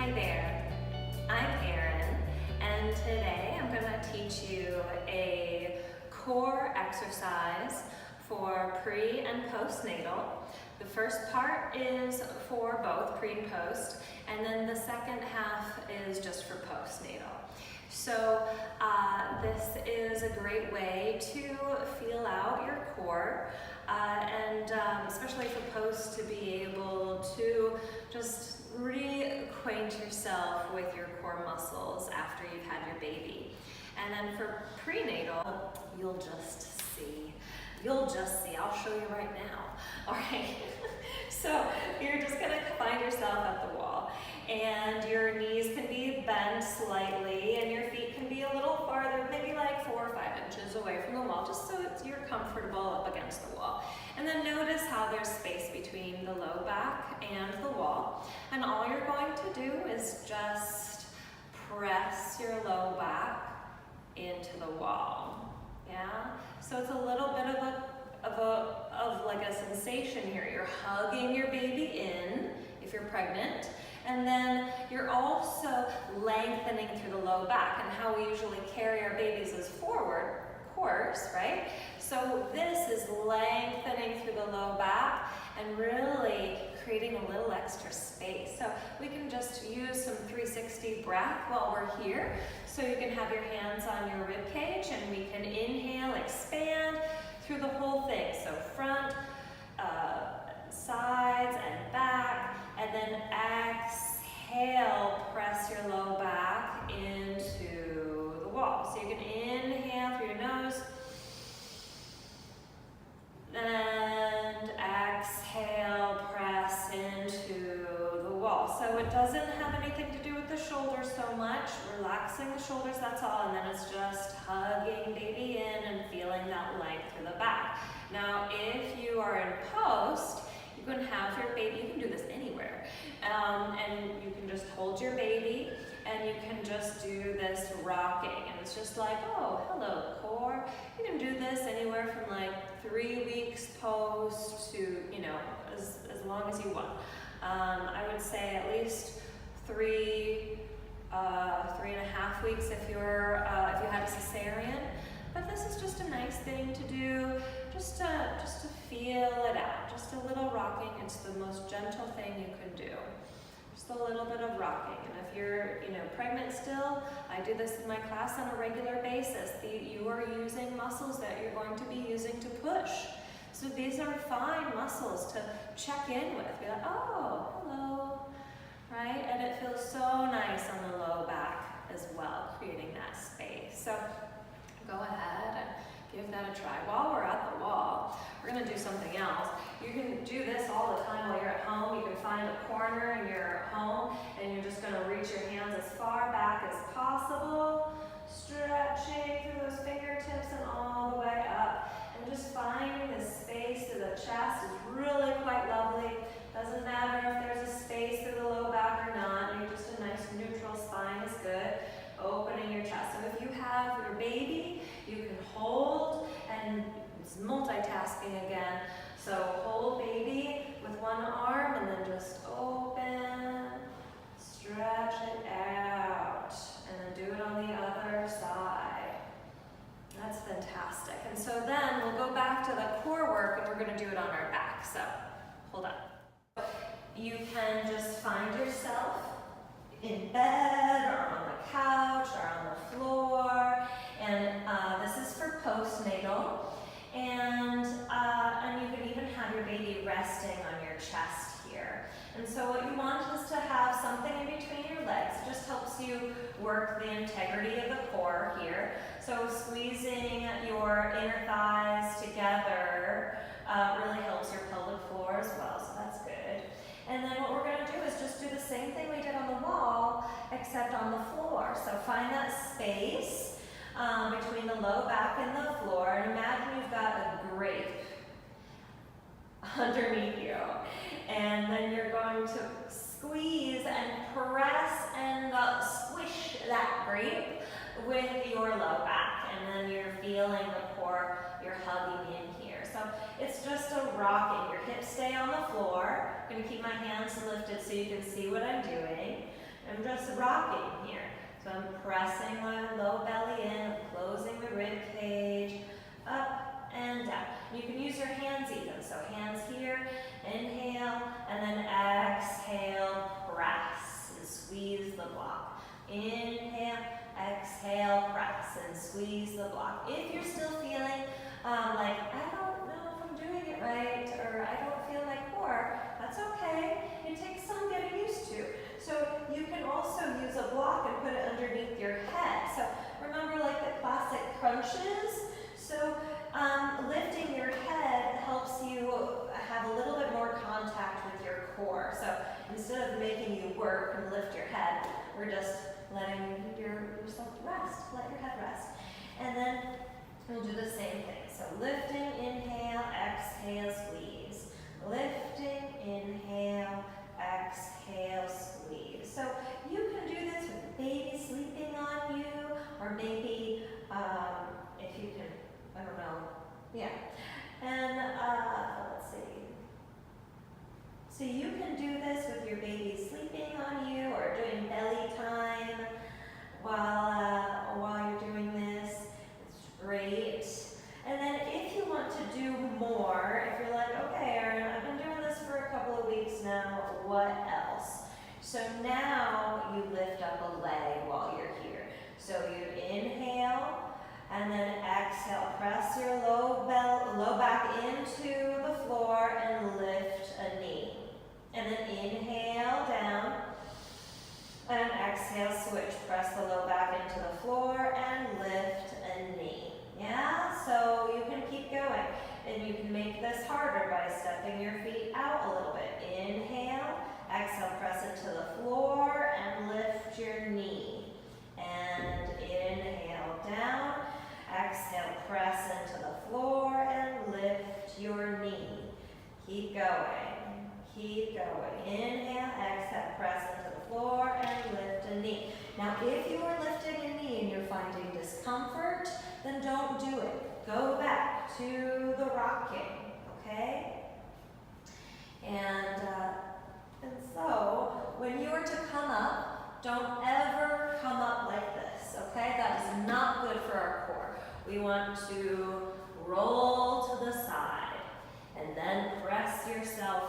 Hi there, I'm Erin, and today I'm going to teach you a core exercise for pre and postnatal. The first part is for both pre and post, and then the second half is just for postnatal. So this is a great way to feel out your core and especially for post, to be able to just reacquaint yourself with your core muscles after you've had your baby. And then for prenatal, you'll just see. I'll show you right now. All right. So you're just gonna find yourself at the wall, and your knees can be bent slightly, and your feet can be a little farther, maybe like 4 or 5 inches away from the wall, just so you're comfortable up against the wall. And then notice how there's space between the low back and the wall. And all you're going to do is just press your low back into the wall. Yeah? So it's a little bit of like a sensation here. You're hugging your baby in if you're pregnant, and then you're also lengthening through the low back. And how we usually carry our babies is forward, of course, right? So this is lengthening through the low back and really creating a little extra space. So we can just use some 360 breath while we're here. So you can have your hands on your rib cage, and we can inhale, expand through the whole thing. So front, sides and back, and then exhale, press your low back into the wall. So you can inhale through your nose, and exhale, press into the wall. So it doesn't have anything to do with the shoulders so much. Relaxing the shoulders, that's all, and then it's just hugging baby in and feeling that length through the back. Now, if you are in post, you can have your baby, you can do this anywhere, and you can just hold your baby, and you can just do this rocking, and it's just like, oh, hello, core. You can do this anywhere from like 3 weeks post to, you know, as long as you want. I would say at least 3.5 weeks if you had a cesarean. But this is just a nice thing to do, just to feel it out. Just a little rocking. It's the most gentle thing you can do. Just a little bit of rocking. And if you're, pregnant still, I do this in my class on a regular basis. You are using muscles that you're going to be using to push. So these are fine muscles to check in with. Be like, oh, hello, right? And it feels so nice on the low back as well, creating that space. So go ahead and give that a try. While we're at the wall, we're going to do something else. You can do this all the time while you're at home. You can find a corner in your home, and you're just going to reach your hands as far back as possible, stretching through those fingertips and all the way up. And just finding this space through the chest is really quite lovely. Doesn't matter if there's a space through the low back or not. Maybe just a nice neutral spine is good. Opening your chest. So if you have your baby, you can hold, and it's multitasking again. So hold baby with one arm, and then just open, stretch it out, and then do it on the other side. That's fantastic. And so then we'll go back to the core work, and we're going to do it on our back. So hold on. You can just find yourself in bed or on the couch or on the floor, and this is for postnatal, and you can even have your baby resting on your chest here. And so what you want is to have something in between your legs. It just helps you work the integrity of the core here. So squeezing your inner thighs together really helps your pelvic floor as well, so that's good. And then what we're going to do is just do the same thing we did on the wall, except on the floor. So find that space between the low back and the floor, and imagine you've got a grape underneath you. And then you're going to squeeze and press and squish that grape with your low back. And then you're feeling the core, you're hugging in here. So it's just a rocking. Your hips stay on the floor. I'm going to keep my hands lifted so you can see what I'm doing. I'm just rocking here. So I'm pressing my low belly in, closing the rib cage, up and down. You can use your hands even. So hands here, inhale, and then exhale, press and squeeze the block. Inhale, exhale, press and squeeze the block. If you're still feeling like, I don't know if I'm doing it right, or I don't feel my core, that's okay. It takes some getting used to. So you can also use a block and put it underneath your head. So remember like the classic crunches? So lifting your head helps you have a little bit more contact with your core. So instead of making you work and lift your head, we're just letting yourself rest. Let your head rest. And then we'll do the same thing. So lifting, inhale, exhale, squeeze. Lifting, inhale, exhale, squeeze. So you can do this with the baby sleeping on you, or maybe if you can, I don't know, yeah. And let's see. So you can do this with your baby sleeping on you, or doing belly time while you're doing this. It's great. And then if you want to do more, if you're like, okay, Erin, I've been doing this for a couple of weeks now, what else? So now you lift up a leg while you're here. So you inhale, and then exhale, press your low back into the floor and lift a knee. And then inhale down, and exhale, switch. Press the low back into the floor and lift a knee. Yeah, so you can keep going. And you can make this harder by stepping your feet out a little bit. Inhale, exhale, press it to the floor and lift your knee. And inhale down, exhale, press into the floor and lift your knee. Keep going, keep going. Inhale, exhale, press into the floor and lift a knee. Now if you are lifting a knee and you're finding discomfort, then don't do it. Go back to the rocking, okay? And so when you are to come up, don't ever come up like this, okay? That is not good for our core. We want to roll to the side and then press yourself